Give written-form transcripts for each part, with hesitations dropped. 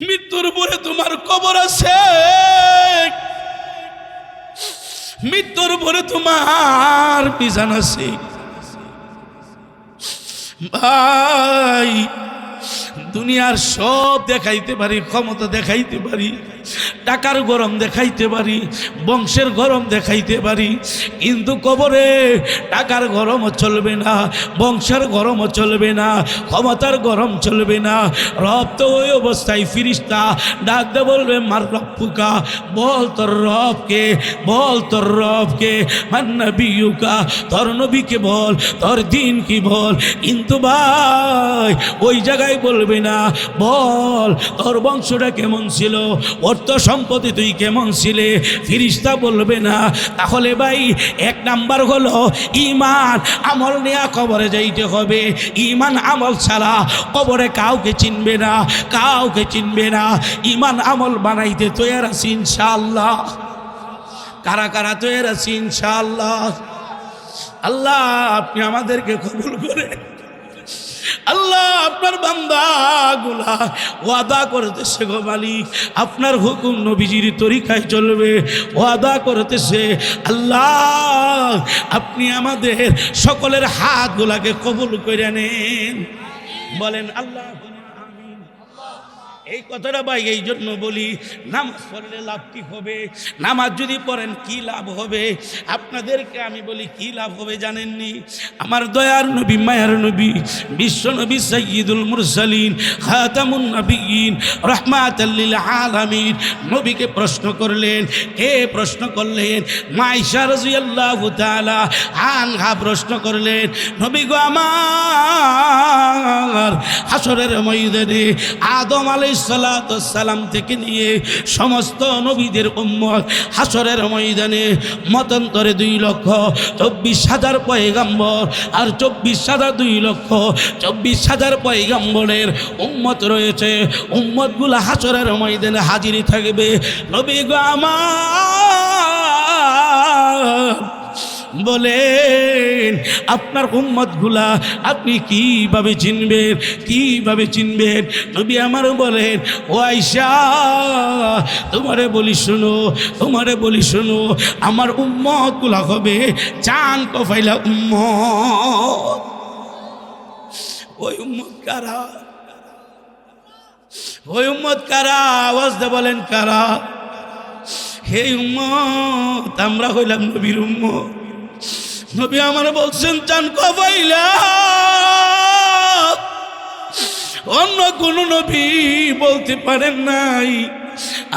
মৃত্যুর পরে তোমার কবর আছে, মৃত্যুর পরে তোমার বিছানা আছে। ভাই দুনিয়ার সব দেখাইতে পারি, ক্ষমতা দেখাইতে পারি, টাকার গরম দেখাইতে পারি, বংশের গরম দেখাইতে পারি, কিন্তু কবরে টাকার গরমও চলবে না, বংশের গরমও চলবে না, ক্ষমতার গরম চলবে না। রব তো ওই অবস্থায় ফিরিস্তা ডাক দে বলবে মার রব্বুকা, বল তোর রবকে, বল তোর রবকে, মান নবিয়ুকা, তোর নবীকে বল, তোর দিন কি বল। কিন্তু ভাই ওই জায়গায় বলবে না বল তোর বংশটা কেমন ছিল, অর্থ সম্পত্তি তুই কেমন ছিলে, ফিরিস্তা বলবে না। তাহলে ভাই এক নাম্বার হলো ঈমান আমল নিয়ে কবরে যাইতে হবে। ঈমান আমল ছাড়া কবরে কাউকে চিনবে না, কাউকে চিনবে না। ঈমান আমল বানাইতে তৈরি আছি ইনশাআল্লাহ। কারা কারা তৈরি আছি ইনশাআল্লাহ? আল্লাহ আপনি আমাদেরকে কবুল করে। আল্লাহ আপনার বান্দাগুলা ওয়াদা করতেছে গো মালিক, আপনার হুকুম নবীজির তরিকায় চলবে, ওয়াদা করতেছে। আল্লাহ আপনি আমাদের সকলের হাতগুলাকে কবুল করে নেন। বলেন আল্লাহ। এই কথাটা ভাই এই জন্য বলি, নামাজ পড়লে লাভ কি হবে, নামাজ যদি পড়েন কি লাভ হবে, আপনাদেরকে আমি বলি কি লাভ হবে জানেননি? আমার দয়ার নবী, মায়ার নবী, বিশ্ব নবী সাইয়্যিদুল মুরসালিন, খাতামুন নবিয়্যিন, রাহমাতাল লিল আলামিন নবীকে প্রশ্ন করলেন। কে প্রশ্ন করলেন? মা আয়েশা রাদিয়াল্লাহু তাআলা আনহা প্রশ্ন করলেন, নবী গো আমার হাসরের ময়দানে আদম আলাইহিস সালাম থেকে নিয়ে সমস্ত নবীদের উম্মত হাসরের ময়দানে মতান্তরে 2,24,000 পয়গম্বর আর 24,000 পয়গম্বরের উম্মত রয়েছে। উম্মতগুলো হাসরের ময়দানে হাজির থাকবে। নবী গো আমার বলেন আপনার উম্মতগুলা আপনি কিভাবে চিনবেন, কিভাবে চিনবেন? নবী আমার বলেন, ও আয়েশা তোমারে বলি শোনো, তোমারে বলি শোনো, আমার উম্মতগুলা হবে চান কফাইলা উম্মত। ওই উম্মত কারা? ওই উম্মত কারা? আওয়াজ দে বলেন কারা? হে উম্মত আমরা হইলাম নবীর উম্মত। নবী আমার বলছেন চান কফাইলা, অন্য কোন নবী বলতে পারেন নাই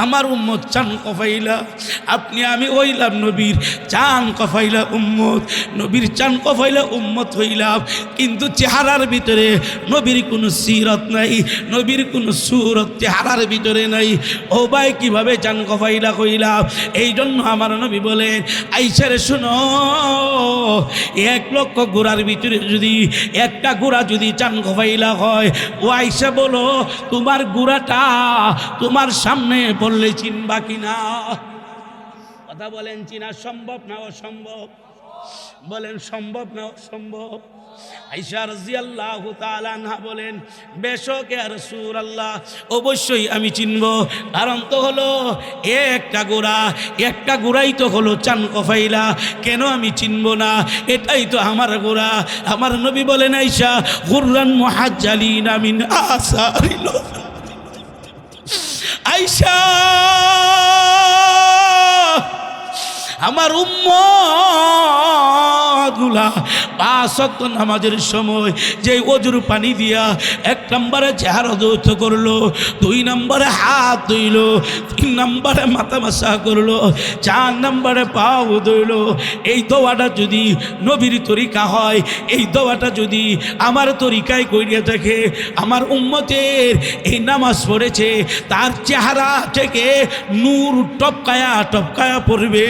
আমার উম্মত চান কফাইলা। আপনি আমি হইলাম নবীর চান কফাইলা উম্মত, নবীর চান কফাইলা উম্মত হইলাম, কিন্তু চেহারার ভিতরে নবীর কোনো সিরত নাই, নবীর কোনো সুরত চেহারার ভিতরে নাই। ও ভাই কিভাবে চান কফাইলা হইলাম? এই জন্য আমার নবী বলেন, আয়েশারে শুনো, 1,00,000 ঘোড়ার ভিতরে যদি একটা ঘোড়া যদি চান কফাইলা হয়, ও আয়েশা বলো তোমার ঘোড়াটা তোমার সামনে বললে চিনবা কিনা? কথা বলেন, চিনা সম্ভব না অসম্ভব? বলেন সম্ভব না অসম্ভব? আয়েশা রাদিয়াল্লাহু তাআলা আনহা বলেন, বেশক ইয়া রাসূলুল্লাহ অবশ্যই আমি চিনব। কারণ তো হলো একটা গোড়া, একটা গোড়াই তো হলো চান কফাইলা, কেন আমি চিনব না? এটাই তো আমার গোড়া। আমার নবী বলেন, আয়েশা গুররান মুহাজ্জালিনা মিন আসারিল। আয়েশা আমার উম্মতগুলা 5 ওয়াক্ত নামাজের সময় যে ওযুর পানি দিয়া 1 নম্বরে চেহারা ধৌত করলো, 2 নম্বরে হাত ধুইলো, 3 নম্বরে মাথা মাসা করলো, 4 নম্বরে পাও ধুইলো। এই দোয়াটা যদি নবীর তরিকা হয়, এই দোয়াটা যদি আমার তরিকায় কইরা থাকে, আমার উম্মতের এই নামাজ পড়েছে তার চেহারা থেকে নূর টপকায়া টপকায়া পড়বে।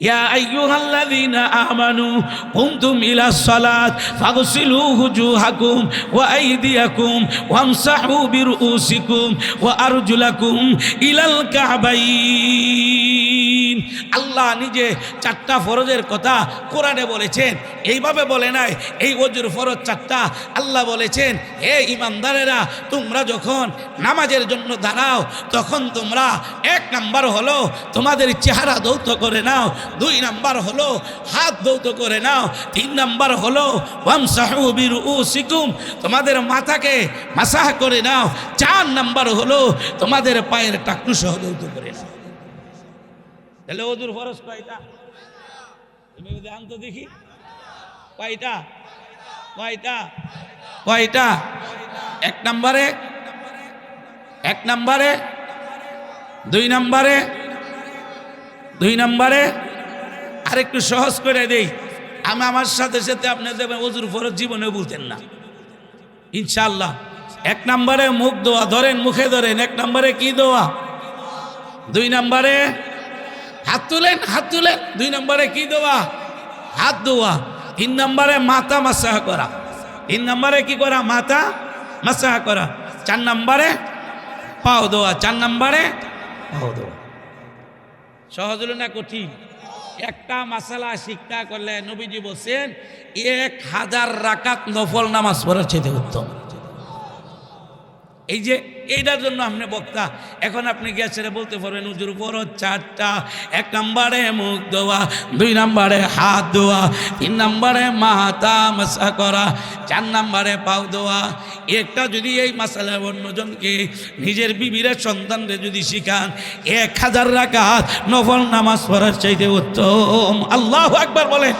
ইয়া আইয়ুহাল্লাযীনা আমানু কুমতুম ইলাস সালাত ফাগসিলু ওয়ুজুহাকুম ওয়া আইদিয়াকুম ওয়ামসাহু বিরুউসিকুম ওয়া আরজুলাকুম ইলাল কাবাইন। দিন। আল্লাহ নিজে 4টা ফরজের কথা কোরআনে বলেছেন, এইভাবে বলে নাই এই ওজুর ফরজ 4টা। আল্লাহ বলেছেন, হে ইমানদারেরা, তোমরা যখন নামাজের জন্য দাঁড়াও তখন তোমরা 1 নাম্বার হলো তোমাদের চেহারা ধৌত করে নাও, 2 নাম্বার হলো হাত ধৌত করে নাও, 3 নাম্বার হলো ওয়ামসাহু বিরুউসিকুম, তোমাদের মাথাকে মাসাহ করে নাও, 4 নাম্বার হলো তোমাদের পায়ের টাকনু সহ ধৌত করে নাও। তাহলে ওজুর ফরজ কয়টা? তুমি জান তো দেখি কয়টা? কয়টা? কয়টা? 1 নাম্বারে, 2 নাম্বারে, 2 নাম্বারে। আরেকটু সহজ করে দেই, আমি আমার সাথে সাথে আপনি দেখবেন ওজুর ফরজ জীবনে বলতেন না ইনশাআল্লাহ। 1 নাম্বারে মুখ দোয়া, ধরেন মুখে ধরেন। 1 নাম্বারে কি দোয়া? 2 নাম্বারে হাত তুলেন, হাত তুলেন। 2 নাম্বারে কি দোয়া? হাত দোয়া। 3 নাম্বারে মাথা মাসাহ করা। 3 নাম্বারে কি করা? মাথা মাসাহ করা। 4 নাম্বারে পাও দোয়া। 4 নাম্বারে পাও দোয়া। সহজ হলো না কঠিন? একটা মাসালা শিক্ষা করলে নবীজি বলছেন 1000 রাকাত নফল নামাজ পড়ার চাইতে উত্তম। এই যে এইটার জন্য আপনি বক্তা, এখন আপনি গেছে বলতে পারবেন হুজুর ফরজ 4টা। 1 নাম্বারে মুখ ধোয়া, 2 নাম্বারে হাত ধোয়া, 3 নাম্বারে মাথা মাসা করা, 4 নাম্বারে পাও ধোয়া। একটা যদি এই মাসালা অন্যজনকে নিজের বিবির সন্তানকে যদি শিখান 1000 রাকাত নফল নামাজ পড়ার চাইতে উত্তম। আল্লাহু আকবার বলেন,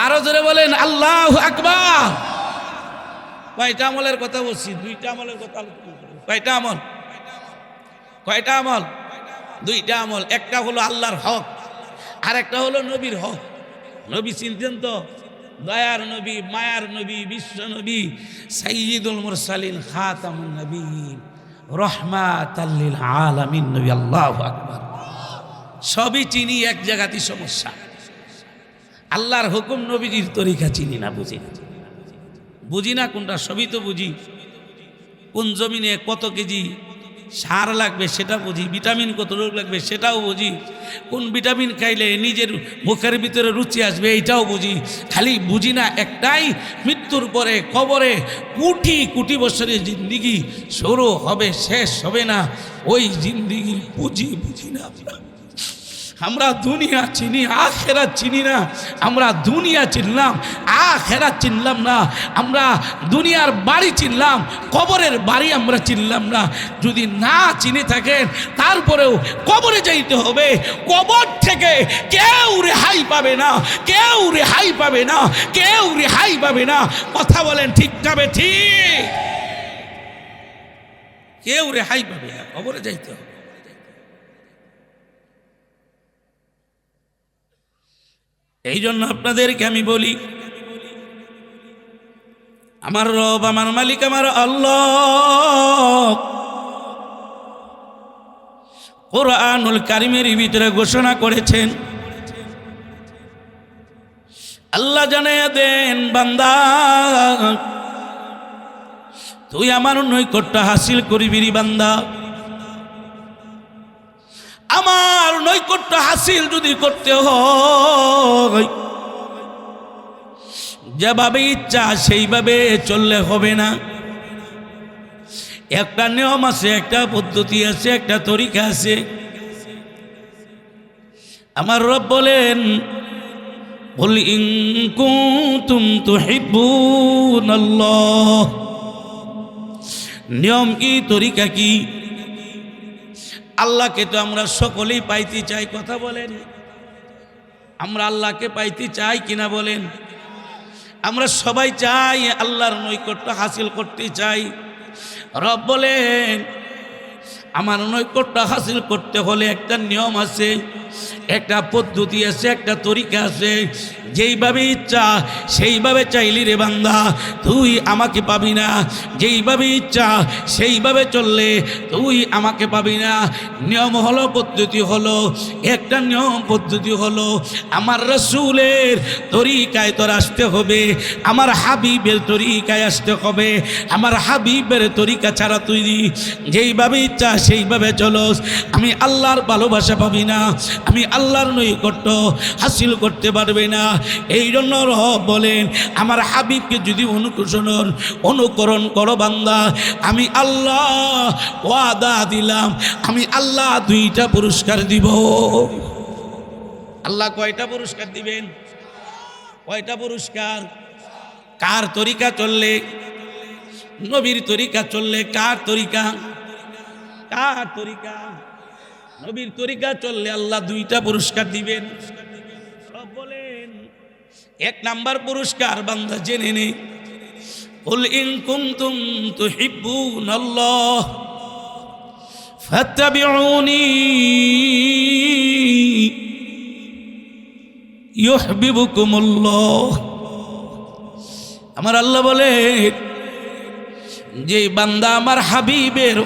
আরো জোরে বলেন আল্লাহু আকবার। কয়টা আমলের কথা বলছি? 2টা আমলের কথা। কয়টা আমল? কয়টা আমল? 2টা আমল। একটা হলো আল্লাহর হক, আর একটা হলো নবীর হক। নবী চিনতেন তো? দয়ার নবী, মায়ার নবী, বিশ্ব নবী, সাইয়্যিদুল মুরসালিন, খাতামুন নবীয়্যিন, রাহমাতাল লিল আলামিন নবী। আল্লাহু আকবার। সবই চিনি, এক জায়গাতেই সমস্যা। আল্লাহর হুকুম, নবীজির তরিকা চিনি না, বুঝি না। বুঝি না কোনটা? সবই তো বুঝি। কোন জমিনে কত কেজি সার লাগবে সেটা বুঝি, ভিটামিন কত রোগ লাগবে সেটাও বুঝি, কোন ভিটামিন খাইলে নিজের মুখের ভিতরে রুচি আসবে এইটাও বুঝি। খালি বুঝি না একটাই, মৃত্যুর পরে কবরে কোটি কোটি বছরের জিন্দিগি শুরু হবে, শেষ হবে না, ওই জিন্দিগির বুঝি না। আমরা দুনিয়া চিনি, আখেরাত চিনি না। আমরা দুনিয়া চিনলাম, আখেরাত চিনলাম না। আমরা দুনিয়ার বাড়ি চিনলাম, কবরের বাড়ি আমরা চিনলাম না। যদি না চিনে থাকেন তারপরেও কবরে যাইতে হবে। কবর থেকে কেউ রেহাই পাবে না, কেউ রেহাই পাবে না, কেউ রেহাই পাবে না। কথা বলেন ঠিক যাবে? ঠিক, কেউ রেহাই পাবে না, কবরে যাইতে হবে। এই জন্য আপনাদেরকে আমি বলি, আমার রব, আমার মালিক, আমার আল্লাহ কোরআনুল কারীমের ভিতরে ঘোষণা করেছেন। আল্লাহ জানাইয়া দেন, বান্দা তুই আমার নৈকট্য হাসিল করবি রে বান্দা। আমার নৈকট্য হাসিল যদি করতে হয়, যেভাবে ইচ্ছা সেইভাবে চললে হবে না। একটা নিয়ম আছে, একটা পদ্ধতি আছে, একটা তরিকা আছে। আমার রব বলেন, কুল ইন কুনতুম তুহিব্বুনাল্লাহ। নিয়ম কি, তরিকা কি? আল্লাহকে তো আমরা সকলেই পাইতে চাই। কথা বলেন, আমরা আল্লাহকে পাইতে চাই কিনা বলেন? আমরা সবাই চাই, আল্লাহর নৈকট্য হাসিল করতে চাই। রব বলেন, আমার নৈকট্য হাসিল করতে হলে একটা নিয়ম আছে, একটা পদ্ধতি আছে, একটা তরিকা আছে। যেইভাবে ইচ্ছা সেইভাবে চাইলি রে বান্দা তুই আমাকে পাবি না, যেইভাবে ইচ্ছা সেইভাবে চললে তুই আমাকে পাবি না। নিয়ম হলো, পদ্ধতি হলো, একটা নিয়ম পদ্ধতি হলো আমার রাসূলের তরিকায় তোর আসতে হবে, আমার হাবিবের তরিকায় আসতে হবে। আমার হাবিবের তরিকা ছাড়া তুই যেইভাবে ইচ্ছা সেইভাবে চলস, আমি আল্লাহর ভালোবাসা পাবি না, আমি আল্লাহর নৈকট্য হাসিল করতে পারবে না। এই জন্য রব বলেন আমার হাবিবকে যদি অনুকরণ করো বান্দা, আমি আল্লাহ ওয়াদা দিলাম, আমি আল্লাহ 2টা পুরস্কার দিব। আল্লাহ কয়টা পুরস্কার দিবেন? কয়টা পুরস্কার? কার তরিকা চললে? নবীর তরিকা চললে। কার তরিকা? কার তরিকা? নবীর তরিকা চললে আল্লাহ 2টা পুরস্কার দিবেন। সব বলেন 1 নাম্বার পুরস্কার বান্দা জেনে নে, কুল ইন কুনতুম তুহিব্বুনাল্লাহ ফাত্তাবিউনি ইউহিব্বুকুমুল্লাহ। আমার আল্লাহ বলে যে বান্দা আমার হাবিবের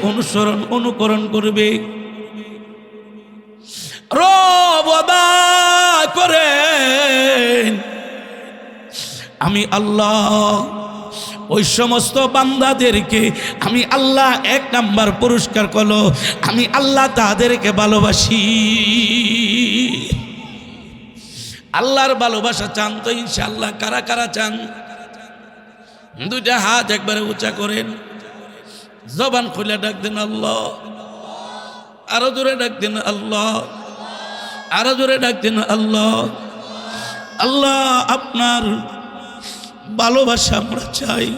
অনুকরণ করবে, রব ওয়াদা করেন আমি আল্লাহ ওই সমস্ত বান্দাদেরকে আমি আল্লাহ 1 নাম্বার পুরস্কার করলো, আমি আল্লাহ তাদেরকে ভালোবাসি। আল্লাহর ভালোবাসা চান তো ইনশাআল্লাহ? কারা কারা চান? 2টা হাত একবারে উঁচা করেন, জবান খুলে ডাক দেন আল্লাহ, আরো জোরে ডাক দেন আল্লাহ, আরো জোরে ডাক দেন আল্লাহ। আল্লাহ আপনার ভালোবাসা আমরা চাই,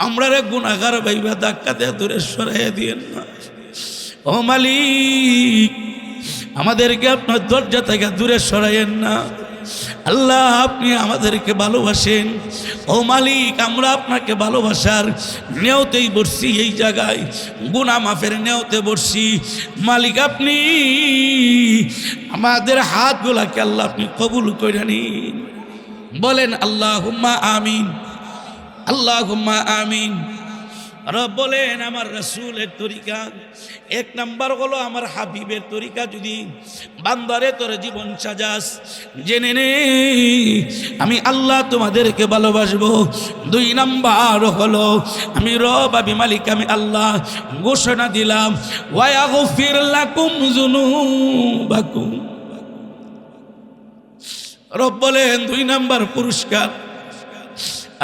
আমরা রে গুনাহগার ভাইবা ধাক্কা দিয়ে দূরে সরাইয়া দিয়েন না। ও মালিক আমাদেরকে আপনার দরজা থেকে দূরে সরাইয়েন না। আল্লাহ আপনি আমাদেরকে ভালোবাসেন। ও মালিক আমরা আপনাকে ভালোবাসার নেওতেই বসছি, এই জায়গায় গুনাহ মাফের নেওতে বসছি। মালিক আপনি আমাদের হাতগুলাকে আল্লাহ আপনি কবুল করে নিন। বলেন আল্লাহুম্মা আমিন, আল্লাহুম্মা আমিন। রব বলেন আমার রাসূলের তরিকা 1 নাম্বার হলো আমার হাবিবের তরিকা। যদি বান্দারে তোর জীবন সাজাস, জেনে নে আমি আল্লাহ তোমাদেরকে ভালোবাসবো। 2 নাম্বার হলো আমি রব, আমি মালিক, আমি আল্লাহ ঘোষণা দিলাম ওয়া ইয়াগফির লাকুম যুনুবাকুম। রব বলেন 2 নাম্বার পুরস্কার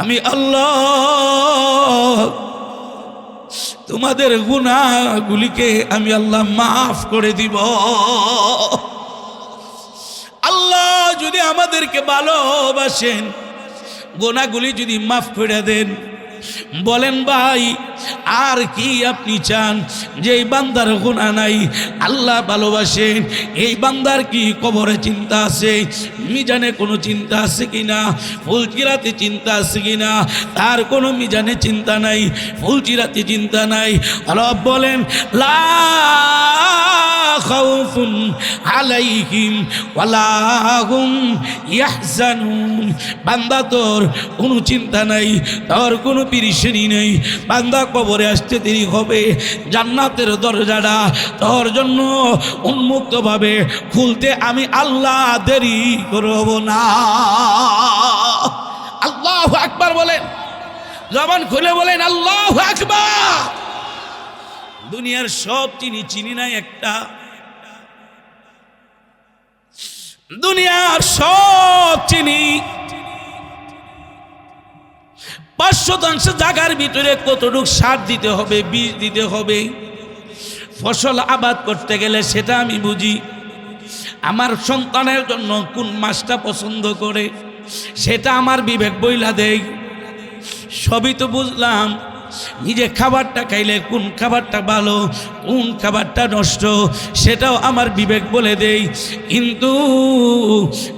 আমি আল্লাহ তোমাদের গুনাহগুলিকে আমি আল্লাহ মাফ করে দিব। আল্লাহ যদি আমাদেরকে ভালোবাসেন, গুনাহগুলি যদি মাফ করে দেন, বলেন ভাই আর কি আপনি চান? যে এই বান্দার গুনাহ নাই আল্লাহ ভালোবাসেন, এই বান্দার কি কবরে চিন্তা আছে, মিজানে কোনো চিন্তা আছে কিনা, ফুলচিরাতে চিন্তা আছে কিনা? তার কোনো মিজানে চিন্তা নাই, ফুলচিরাতে চিন্তা নাই। রব বলেন লা খাউফুন আলাইহিম ওয়ালা হুম ইয়াহজানুন। বান্দা তোর কোনো চিন্তা নাই, তোর কোনো পেরেশানি নেই। বান্দা কবরে আসতে দেরি হবে, জান্নাতের দরজাটা তোর জন্য উন্মুক্তভাবে খুলতে আমি আল্লাহ দেরি করব না। আল্লাহু আকবার বলেন, জবান খুলে বলেন আল্লাহু আকবার। দুনিয়ার সব চিনি নাই একটা, দুনিয়ার সব চিনি। 5% জায়গার ভিতরে কতটুকু সার দিতে হবে, বীজ দিতে হবে, ফসল আবাদ করতে গেলে সেটা আমি বুঝি। আমার সন্তানের জন্য কোন মাছটা পছন্দ করে সেটা আমার বিবেক বইলা দেয়। সবই তো বুঝলাম, নিজে খাবারটা খাইলে কোন খাবারটা ভালো কোন খাবারটা নষ্ট সেটাও আমার বিবেক বলে দেই, কিন্তু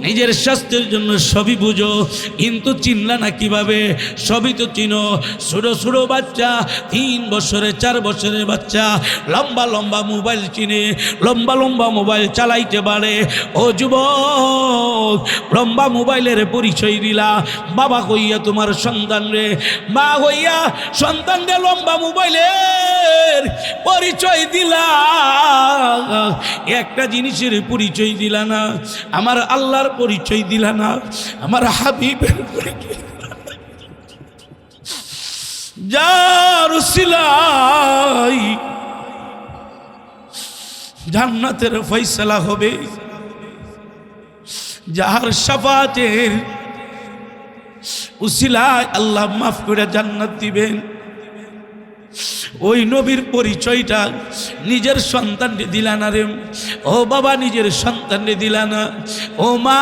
নিজের স্বাস্থ্যের জন্য সবই বুঝো, কিন্তু চিনলা না কিভাবে? সবই তো চিনো। ছোটো ছোটো বাচ্চা 3 বছরের 4 বছরের বাচ্চা লম্বা লম্বা মোবাইল চিনে, লম্বা লম্বা মোবাইল চালাইতে পারে। ও যুবক, লম্বা মোবাইলের পরিচয় দিলা বাবা কইয়া তোমার সন্তান রে, মা হইয়া সন্তান রে লম্বা মোবাইলের পরিচয় দিলা, একটা জিনিসের পরিচয় দিলা না, আমার আল্লাহর পরিচয় দিলা না, আমার হাবিবের পরিচয় যার উসিলাই জান্নাতের ফয়সালা হবে, যার শাফাতের উসিলায় আল্লাহ মাফ করে জান্নাত দিবেন, ওই নবীর পরিচয়টা নিজের সন্তানকে দিলা না রে। ও বাবা, নিজের সন্তানকে দিলা না। ও মা,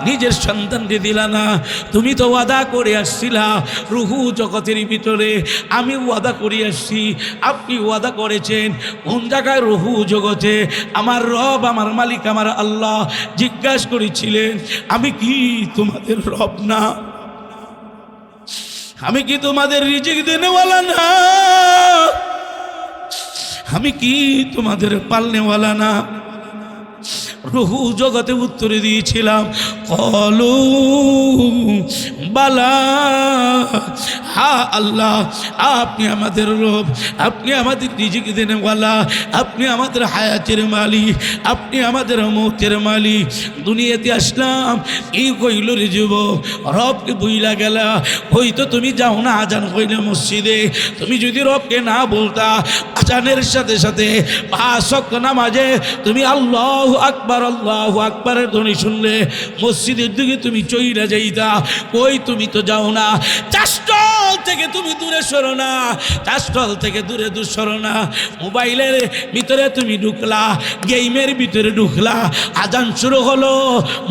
নিজের সন্তানকে দিলা না। তুমি তো ওয়াদা করে আসছিলা রুহু জগতের ভিতরে, আমি ওয়াদা করে আসছি, আপনি ওয়াদা করেছেন কোন জায়গায়? রুহু জগতে। আমার রব, আমার মালিক, আমার আল্লাহ জিজ্ঞাসা করেছিলেন, আমি কি তোমাদের রব না? আমি কি তোমাদের রিজিক দেনেওয়ালা না? আমি কি তোমাদের পালনেওয়ালা না? রুহু জগতে উত্তরে দিয়েছিলাম, কলু বালা, হা আল্লাহ, আপনি আমাদের রব, আপনি আমাদের রিজিক দেনেওয়ালা, আপনি আমাদের হায়াতের মালিক, আপনি আমাদের মৌতের মালিক। দুনিয়াতে আসলাম এই কইল রে যুবক, রবকে বুইলা গেলা। হয়তো তুমি যাও না আজান কইলে মসজিদে, তুমি যদি রবকে না বলতা, আজানের সাথে সাথে 5 ওয়াক্ত নামাজে তুমি আল্লাহু আকবার, আল্লাহু আকবারের ধ্বনি শুনলে মসজিদের দিকে তুমি চইলা যাইতা। কই, তুমি তো যাও না। চাষটল থেকে তুমি দূরে সরো না, চাষটল থেকে দূরে সরো না। মোবাইলের ভিতরে তুমি ঢুকলা, গেমের ভিতরে ঢুকলা, আজান শুরু হলো,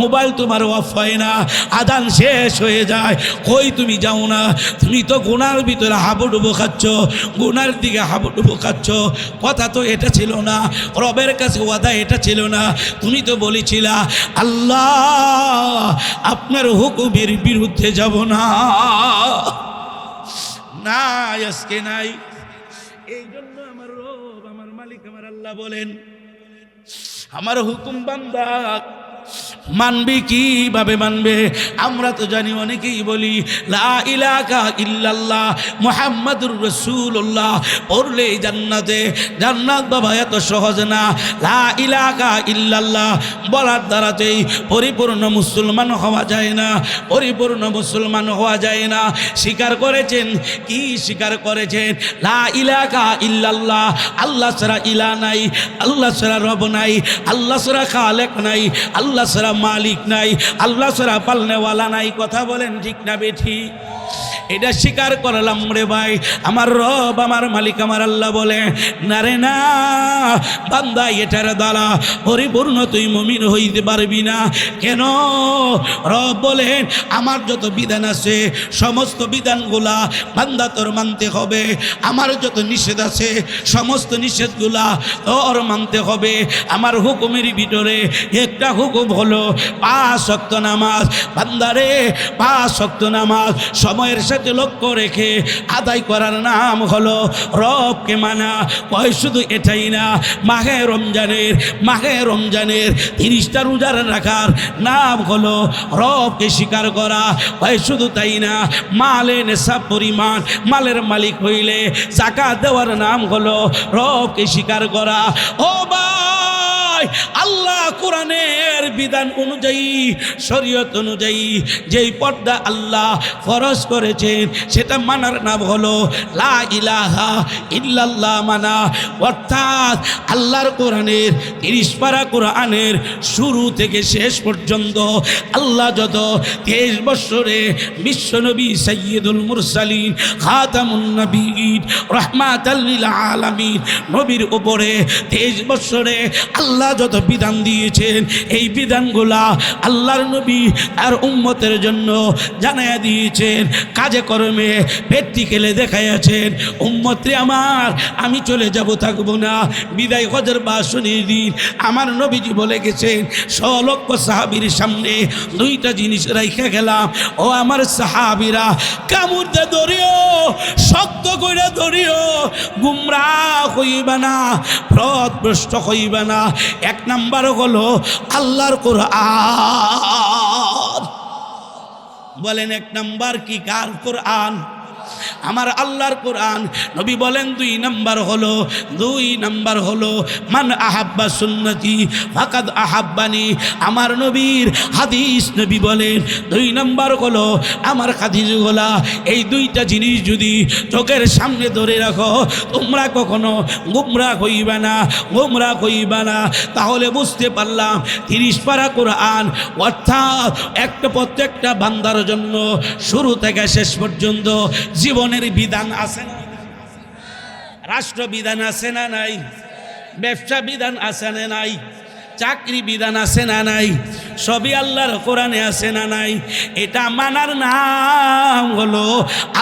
মোবাইল তোমার অফ হয় না, আজান শেষ হয়ে যায়। কই, তুমি যাও না। তুমি তো গুনার ভিতরে হাবুডুবু খাচ্ছ, গুনার দিকে হাবুডুবু খাচ্ছ। কথা তো এটা ছিল না, রবের কাছে ওয়াদা এটা ছিল না। তুমি তো বলেছিলা আল্লাহ আপনার হুকুমের বিরুদ্ধে যাব না। না, আজকে নাই। এই জন্য আমার রব, আমার মালিক, আমার আল্লাহ বলেন, আমার হুকুম বান্দা মানবে কিভাবে মানবে? আমরা তো জানি, অনেকেই বলি লা ইলাহা ইল্লাল্লাহ মুহাম্মাদুর রাসূলুল্লাহ পড়লে জান্নাতে। জান্নাত বাবা এত সহজ না। লা ইলাহা ইল্লাল্লাহ বলার দ্বারাতেই পরিপূর্ণ মুসলমান হওয়া যায় না, পরিপূর্ণ মুসলমান হওয়া যায় না। স্বীকার করেছেন, কি স্বীকার করেছেন? লা ইলাহা ইল্লাল্লাহ, আল্লাহ ছাড়া ইলাহ নাই, আল্লাহ ছাড়া রব নাই, আল্লাহ ছাড়া খালেক নাই, আল্লাহ ছাড়া মালিক নাই, আল্লাহ ছাড়া পালনেওয়ালা নাই। কথা বলেন ঠিক না বেঠি? এটা স্বীকার করলাম রে ভাই। আমার রব, আমার মালিক, আমার আল্লাহ বলে না রে না বান্দা, এটার দ্বারা পরিপূর্ণ তুই মুমিন হইতে পারবি না। কেন? রব বলেন আমার যত বিধান আছে সমস্ত বিধানগুলা বান্দা তোর মানতে হবে, আমার যত নিষেধ আছে সমস্ত নিষেধগুলা তোর মানতে হবে। আমার হুকুমের ভিতরে একটা হুকুম হলো 5 ওয়াক্ত নামাজ। বান্দারে 5 ওয়াক্ত নামাজ সময়ের সাথে লক্ষ্য রেখে আদায় করার নাম হলো রবকে মানা। কয় শুধু এটাই না, মাহে রমজানের 30টা রোজা রাখার নাম হলো রবকে স্বীকার করা। কয় শুধু তাই না, মালে নেশাব পরিমাণ মালের মালিক হইলে যাকাত দেওয়ার নাম হলো রবকে স্বীকার করা। ও ভাই, আল্লাহ কোরআনের বিধান অনুযায়ী, শরীয়ত অনুযায়ী যেই পর্দা আল্লাহ ফরজ করেছেন সেটা মানার নাম হলো লা ইলাহা ইল্লাল্লাহ মানা। অর্থাৎ আল্লাহর কোরআনের 30 পারা কোরআনের শুরু থেকে শেষ পর্যন্ত আল্লাহ যত 23 বছরে বিশ্বনবী সাইয়্যিদুল মুরসালিন খাতামুন নবীয়্যিন রাহমাতাল লিল আলামিন নবীর উপরে 23 বছরে আল্লাহ আল্লাহ যত বিধান দিয়েছেন এই বিধানগুলা আল্লাহর নবী আর উম্মতের জন্য জানায়া দিয়েছেন, কাজে কর্মে প্র্যাকটিক্যালে দেখাইয়াছেন। উম্মতরে আমার, আমি চলে যাব থাকবো না। বিদায় হজের ভাষণের দিন আমার নবীজি বলে গেছেন, লক্ষ সাহাবীর সামনে দুইটা জিনিস রাইখা গেলাম, ও আমার সাহাবীরা, কামড়তে ধরিও, শক্ত করে ধরিও, গুমরাহ হইবা না, পথভ্রষ্ট হইবা না। এক নাম্বার হলো আল্লাহর কোরআন। বলেন এক নাম্বার কি? কার কোরআন? আমার আল্লাহর কোরআন। নবী বলেন দুই নাম্বার হলো মান আহাব্বা সুন্নতি ফাকাদ আহাব্বানি। আমার নবীর হাদিস, নবী বলেন দুই নাম্বার হলো আমার হাদিসগুলা। এই দুইটা জিনিস যদি চোখের সামনে ধরে রাখো, তোমরা কখনো গুমরাহ হইবা না। তাহলে বুঝতে পারলাম 30 পারা কোরআন অর্থাৎ প্রত্যেকটা বান্দার জন্য শুরু থেকে শেষ পর্যন্ত জীবনের বিধান আছে না? রাষ্ট্র বিধান আছে না নাই? ব্যবসা বিধান আছে না নাই? চাকরি বিধান আছে না নাই? সবই আল্লাহর কোরআনে আছে না নাই? এটা মানার নাম হলো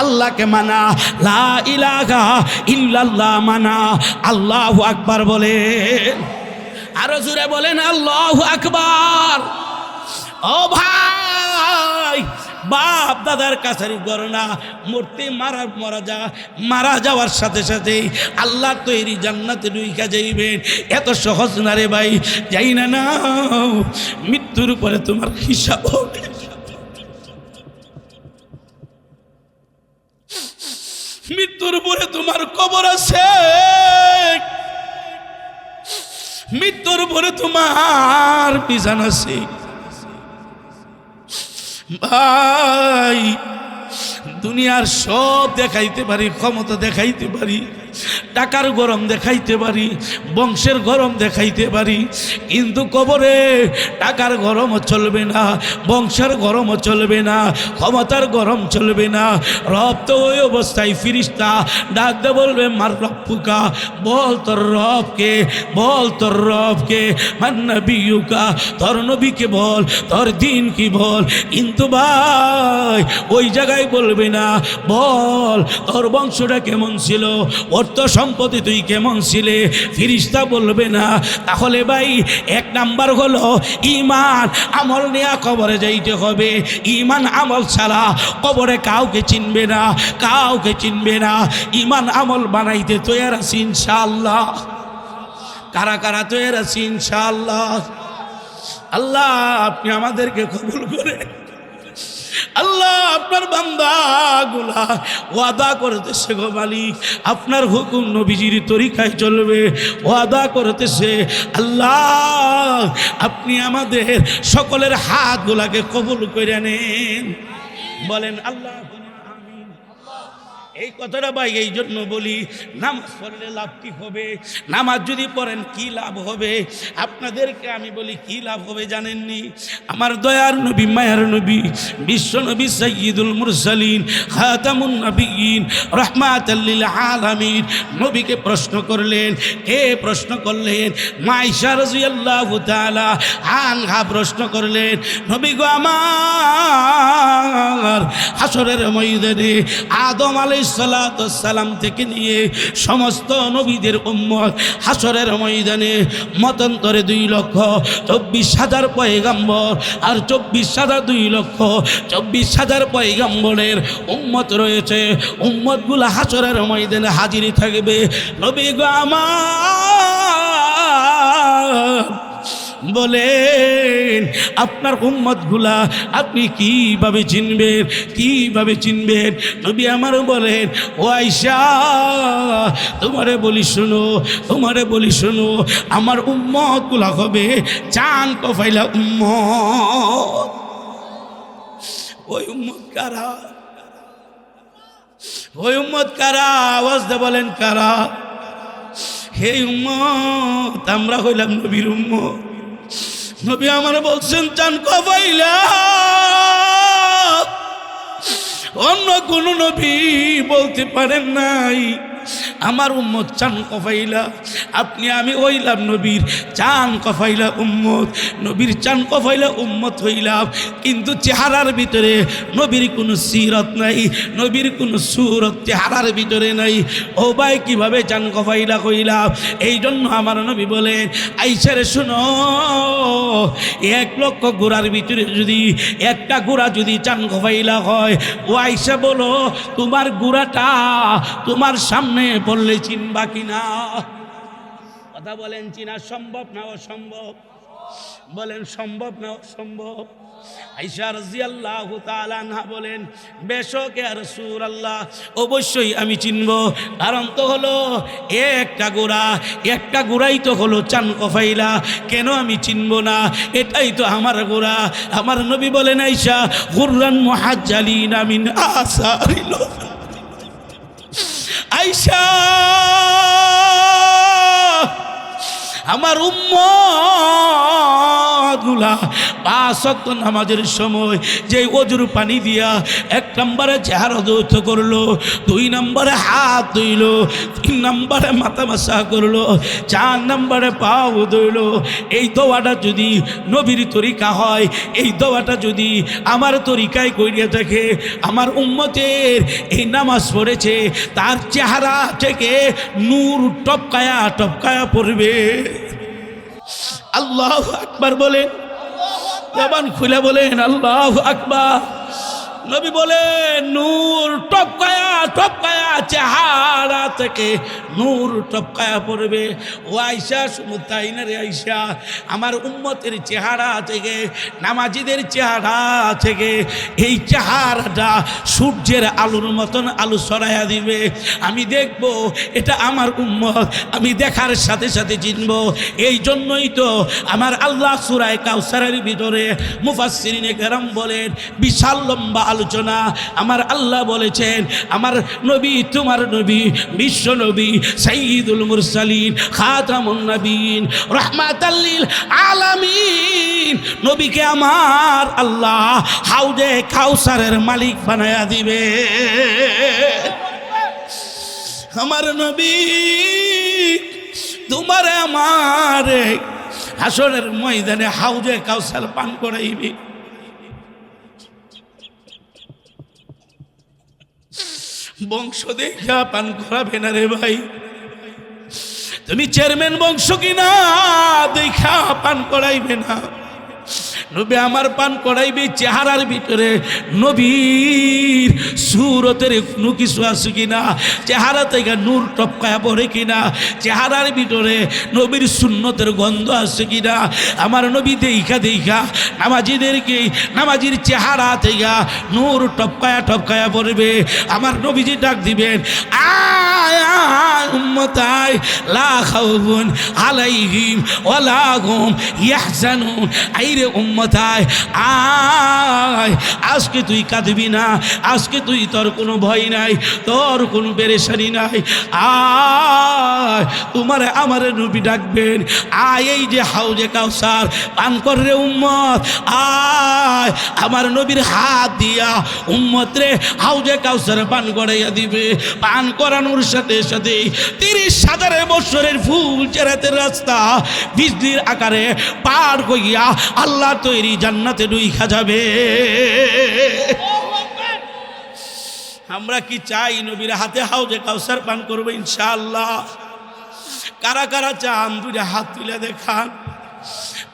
আল্লাহকে মানা, লা ইলাহা ইল্লাল্লাহ মানা। আল্লাহু আকবার বলেন, আরো জোরে বলেন আল্লাহু আকবার। ও ভাই, বাপ দাদার কাছারি গণনা মূর্তি মারা যাওয়ার সাথে সাথে আল্লাহ তৈরি জান্নাতে ঢুইকা যাইবেন। এত সহজ না রে ভাই, যাই না না, মৃত্যুর পরে তোমার হিসাব হবে। মৃত্যুর পরে তোমার কবর আছে, মৃত্যুর পরে তোমার বিছানা আছে। ভাই, দুনিয়ার সব দেখাইতে পারি, ক্ষমতা দেখাইতে পারি, টাকার গরম দেখাইতে পারি, বংশের গরম দেখাইতে পারি, কিন্তু কবরে টাকার গরমও চলবে না, বংশের গরমও চলবে না, ক্ষমতার গরম চলবে না। রব তো ওই অবস্থায় ফিরিস্তা ডাক দে বলবে, মার রব্বুকা, বল তোর রবকে, বল তোর রবকে, মান নবিয়ুকা, তোর নবীকে বল, তোর দিন কি বল। কিন্তু ভাই ওই জায়গায় বলবে না, বল তোর বংশটা কেমন ছিল, অর্থ সম্পত্তি তুই কেমন ছিলে, ফিরিস্তা বলবে না। তাহলে ভাই এক নাম্বার হলো ঈমান আমল নিয়ে কবরে যাইতে হবে। ঈমান আমল ছাড়া কবরে কাউকে চিনবে না, কাউকে চিনবে না। ঈমান আমল বানাইতে তৈয়ার আছি ইনশাআল্লাহ। কারা কারা তৈয়ার আছি ইনশাআল্লাহ? আল্লাহ আপনি আমাদেরকে কবুল করে। আল্লাহ আপনার বান্দাগুলা ওয়াদা করতেছে গো মালিক, আপনার হুকুম নবীজির তরিকায় চলবে, ওয়াদা করতেছে। আল্লাহ আপনি আমাদের সকলের হাতগুলাকে কবুল করে নেন। বলেন আল্লাহ। এই কথাটা ভাই এই জন্য বলি, নামাজ পড়লে লাভ কি হবে? নামাজ যদি পড়েন কি লাভ হবে? আপনাদেরকে আমি বলি কি লাভ হবে জানেননি? আমার দয়ার নবী, মায়ার নবী, বিশ্ব নবী, সাইয়্যিদুল মুরসালিন, খাতামুন নবিয়্যিন, রাহমাতাল লিল আলামিন নবীকে প্রশ্ন করলেন। কে প্রশ্ন করলেন? মা আয়েশা রাদিয়াল্লাহু তাআলা আনহা প্রশ্ন করলেন, নবী গো আমার, হাসরের ময়দানে আদম আলাইহিস সালাম থেকে নিয়ে সমস্ত নবীদের উম্মত হাসরের ময়দানে মতান্তরে 2,24,000 পয়গম্বর আর 24,000 পয়গম্বরের উম্মত রয়েছে। উম্মতগুলো হাসরের ময়দানে হাজির থাকবে। নবী গো আমার বলেন, আপনার উম্মতগুলা আপনি কিভাবে চিনবেন, কিভাবে চিনবেন? নবী আমার বলেন, ও আয়েশা তোমারে বলি শোনো, তোমারে বলি শোনো, আমার উম্মতগুলা হবে চান কফাইলা উম্মত। ওই উম্মত কারা? ওই উম্মত কারা? আওয়াজ দে বলেন কারা? হে উম্মত, আমরা হইলাম নবীর উম্মত। নবী আমার বলছেন চান কফাইলা। অন্য কোন নবী বলতে পারেন নাই আমার উম্মত চান কফাইলা, আপনি আমি হইলাম নবীর চান কফাইলা উম্মত, নবীর চান কফাইলা উম্মত হইলাম, কিন্তু চেহারার ভিতরে নবীর কোনো সিরত নাই, নবীর কোনো সুরত চেহারার ভিতরে নাই। ও ভাই কিভাবে চান কফাইলা কইলাম? এই জন্য আমার নবী বলেন, আইসারে শুনো, 1 লক্ষ ঘোড়ার ভিতরে যদি একটা ঘোড়া যদি চান কফাইলা হয়, ও আইসা বলো তোমার ঘোড়াটা তোমার সামনে বললে চিনবা কিনা? কথা বলেন, চিনা সম্ভব না অসম্ভব? বলেন সম্ভব না অসম্ভব? আয়েশা রাদিয়াল্লাহু তাআলা আনহা বলেন, বেশক ইয়া রাসূলুল্লাহ, অবশ্যই আমি চিনব, কারণ তো হলো একটা ঘোড়াই তো হলো চান কফাইলা, কেন আমি চিনব না? এটাই তো আমার ঘোড়া। আমার নবী বলেন, আয়েশা গুররান মুহাজ্জালিনা মিন আসারিল, আয়েশা আমার উম্মতগুলা 5 ওয়াক্ত নামাজের সময় যে ওযুর পানি দিয়া 1 নম্বরে চেহারা ধৌত করলো, 2 নম্বরে হাত ধুইলো, 3 নম্বরে মাথা মাসা করলো, 4 নম্বরে পাও ধুইলো, এই দোয়াটা যদি নবীর তরিকা হয়, এই দোয়াটা যদি আমার তরিকায় কইরা থাকে, আমার উম্মতের এই নামাজ পড়েছে, তার চেহারা থেকে নূর টপকায়া টপকায়া পড়বে। আল্লাহু আকবার বলেন, জবান খুলে বলেন আল্লাহু আকবার। নবী বলেন, নূর টপকায়া টপকায়া চেহারা থেকে নূর টপকায়া পড়বে। ও আয়েশা, শুনো তাই না রে আয়েশা, আমার উম্মতের চেহারা থেকে, নামাজিদের চেহারা থেকে এই চেহারাটা সূর্যের আলোর মতন আলো ছড়াইয়া দিবে। আমি দেখব এটা আমার উম্মত, আমি দেখার সাথে সাথে চিনব। এই জন্যই তো আমার আল্লাহ সূরা কাউসারের ভিতরে মুফাসসিরিনে কেরাম বলেন, বিশাল লম্বা আলোচনা আমার আল্লাহ বলেছেন, আমার নবী তোমার নবী, বিশ্ব নবী, সাইয়্যিদুল মুরসালিন, খাতামুন নবীন, রাহমাতাল লিল আলামিন, নবীকে আমার আল্লাহ হাউজে কাউসারের মালিক বানায়া দিবে। আমার নবী তোমার আমার হাসরের ময়দানে হাউজে কাউসার পান করাইবে। বংশ দেখা পান করাবে না রে ভাই, তুমি চেয়ারম্যান বংশ কিনা দেখা পান করাইবে না। নবী আমার পান করাইবে চেহারার ভিতরে নবীর সুরতের কোনো কিছু আছে কিনা, চেহারা থেকে নূর টপকায়া পড়ে কিনা, চেহারার ভিতরে নবীর সুন্নতের গন্ধ আছে কিনা। আমার নবী দেখা দেখা নামাজিদেরকে, নামাজির চেহারা থেকে নূর টপকায়া টপকায়া পড়বে। আমার নবীজি ডাক দিবেন, আয় আয় উম্মত আয়, লা খাউফুন আলাইহিম ওয়ালা হুম ইয়াহজানুন। আইরে উম্মত আয়, আয়, আজকে তুই কাঁদবি না, আজকে তুই তোর কোনো ভয় নাই, তোর কোনো পেরেশানি নাই। আয়, তোমার আমার নবী ডাকবেন, আয় এই যে হাউজে কাউসার পান কর রে উম্মত, আয় আমার নবীর হাত দিয়া উম্মত রে হাউজে কাউসার পান করাইয়া দিবে। পান করানোর সাথে সাথে 30,000 বছরের ফুল চেরাতের রাস্তা বিজলির আকারে পার হইয়া আল্লাহ তৈরি জান্নাতে ঢুইকা যাবে। আমরা কি চাই নবীর হাতে হাউজে কাউসার পান করবো ইনশাআল্লাহ? কারা কারা চান 2টা হাত তুলে দেখান।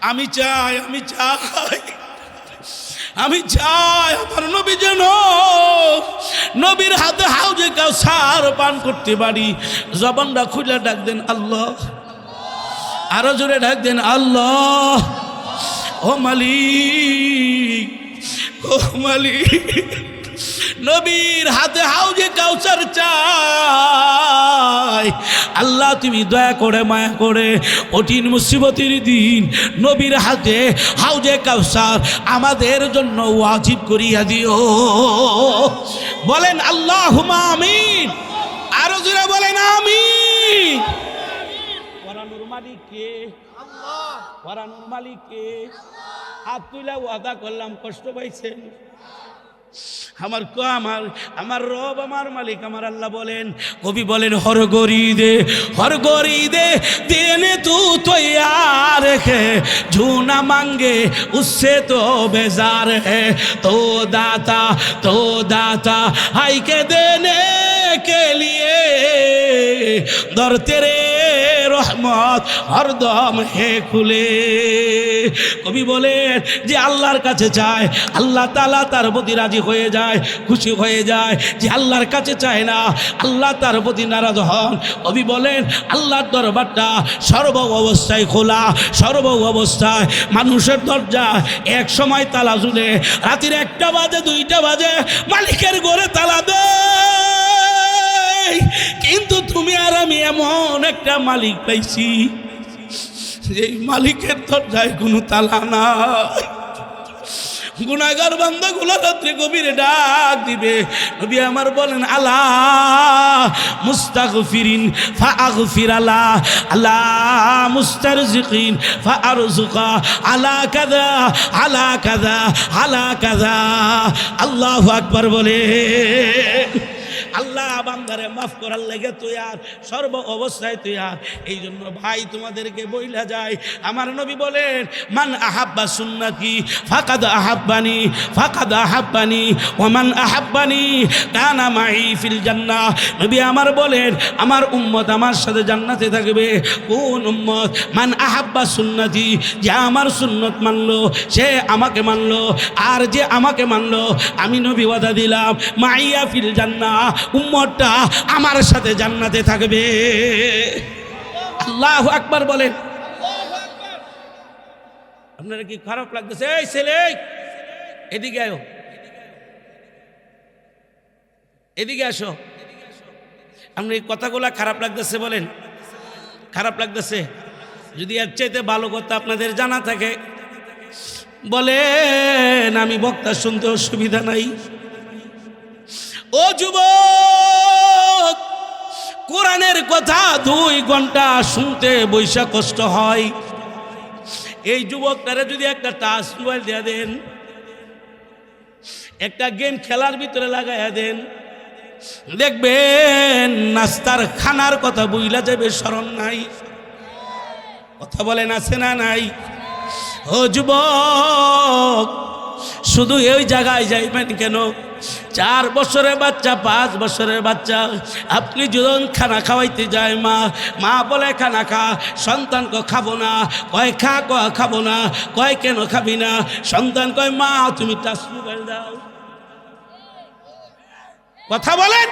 আমি চাই, আমি চাই, আমি চাই আমার নবী যেন নবীর হাতে হাউজে কাউসার পান করতে পারি। জবানটা খুলে ডাক দেন আল্লাহ, আরো জোরে ডাক দেন আল্লাহ। ও মালিক, ও মালিক, নবীর হাতে হাউজে কাউসার চাই। আল্লাহ তুমি দয়া করে মায়া করে কঠিন মুসিবতের দিন নবীর হাতে হাউজে কাউসার আমাদের জন্য ওয়াজিব করিয়া দিও। বলেন আল্লাহুম্মা আমিন, আরো জোরে বলেন আমিন। পরানোর মালিক কে? আল্লাহ। পরানোর মালিক কে? হাত তুলে ওয়াদা করলাম, কষ্ট পাইছেন? আমার আমার রব আমার মালিক আমার আল্লাহ বলেন, কবি বলেন হর গরি দে দেনে তু তৈয়ার হে ঝুনা মাঙ্গে উসসে তো বেজার হে তো দাতা হাই কে দেনে কে লিয়ে দর তেরে রহমত হরদম হে খুলে। কবি বলেন যে আল্লাহর কাছে চায়, আল্লাহ তাআলা তার প্রতি রাজি হয়ে যায়, খুশি হয়ে যায়। যে আল্লাহর কাছে চায় না, আল্লাহ তার প্রতি নারাজ হন। কবি বলেন আল্লাহর দরবারটা সর্ব অবস্থায় খোলা, সর্ব অবস্থায়। মানুষের দরজা এক সময় তালা ঝুলে, রাতের 1টা বাজে 2টা বাজে মালিকের ঘরে তালা দে, কিন্তু তুমি আর আমি এমন একটা মালিক পাইছি, এই মালিকের দরজায় কোনো তালা নাই। গুনাহগার বান্দাগুলো রাত্রে গভীরে ডাক দিবে, নবী আমার বলেন আলা মুস্তাগফিরিন ফাগফির আলা, আলা মুস্তারজিকিন ফারজুকা, আলা কাযা আলা কাযা আলা কাযা। আল্লাহু আকবার বলে। আল্লাহ বান্দারে মাফ করার লেগে তৈয়ার, সর্ব অবস্থায় তৈয়ার। এই জন্য ভাই তোমাদেরকে বইলা যায়, আমার নবী বলেন মান আহাব্বা সুন্নতি ফাকাদ আহাব্বানি ওয়া মান আহাব্বানি কানা মাই ফিল জান্নাহ। নবী আমার বলেন আমার উম্মত আমার সাথে জান্নাতে থাকবে। কোন উম্মত? মান আহাব্বা সুন্নতি, যে আমার সুন্নত মানলো সে আমাকে মানলো, আর যে আমাকে মানলো আমি নবী ওয়াদা দিলাম মাইয়া ফিল জান্নাহ, উম্মতটা আমার সাথে জান্নাতে থাকবে। আল্লাহু আকবার বলেন। আপনারা কি খারাপ লাগতেছে? এই ছেলে এদিকে আয়, এদিকে আসো। আপনার এই কথাগুলা খারাপ লাগতেছে বলেন? খারাপ লাগতেছে? যদি এর চাইতে ভালো কথা আপনাদের জানা থাকে বলেন, আমি বক্তা শুনতে অসুবিধা নাই। ও যুবক, কোরআনের কথা 2 ঘন্টা শুনতে বৈশা কষ্ট হয়। এই যুবকটারে যদি একটা টাচ মোবাইল দিয়ে দেন, একটা গেম খেলার ভিতরে লাগাইয়া দেন, দেখবেন নাস্তার খানার কথা বুইলা যাবে, স্মরণ নাই। কথা বলেন আছে না নাই? ও যুবক, শুধু এই জায়গায় যাইবেন কেন? 4 বছরের বাচ্চা, 5 বছরের বাচ্চা, আপনি যখন খানা খাওয়াইতে যায়, মা বলে খানা খা, সন্তান কয় খাবো না, কয় খা, কয় খাবো না, কয় কেন খাবি না? সন্তান কয় মা তুমি টাচ মোবাইল দাও। কথা বলেন।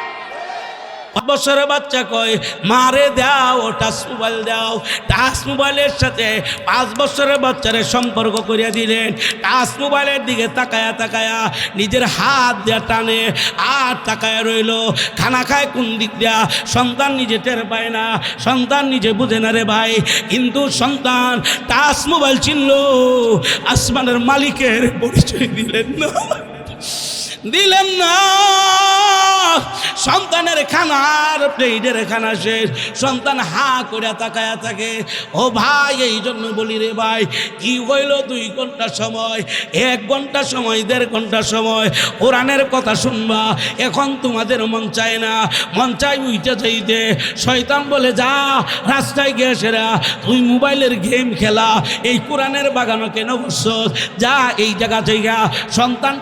5 বছরের বাচ্চা কয় মারে দাও টাচ মোবাইল দাও। টাচ মোবাইলের সাথে 5 বছরের বাচ্চারে সম্পর্ক করিয়া দিলেন। টাচ মোবাইলের দিকে তাকায়া নিজের হাত দেয়া টানে আর তাকায়া রইল। খানা খায় কোন দিক দেয়া সন্তান নিজে টের পায় না, সন্তান নিজে বুঝে না রে ভাই। কিন্তু সন্তান টাচ মোবাইল চিনল, আসমানের মালিকের পরিচয় দিলেন না। সন্তানের খানার প্লেটের খানা শেষ, সন্তান হা করে তাকায়া থাকে। ও ভাই, এই জন্য বলি রে ভাই, কি হইল 2 ঘন্টা সময়, 1 ঘন্টা সময়, 1.5 ঘন্টা সময় কোরআনের কথা শুনবা, এখন তোমাদের মন চায় না, মন চাই উইটা চাইতে। শয়তান বলে যা রাস্তায় গিয়ে সেরা, তুই মোবাইলের গেম খেলা, এই কোরআনের বাগানো কেন বসছস? যা এই জায়গা জায়গা। সন্তান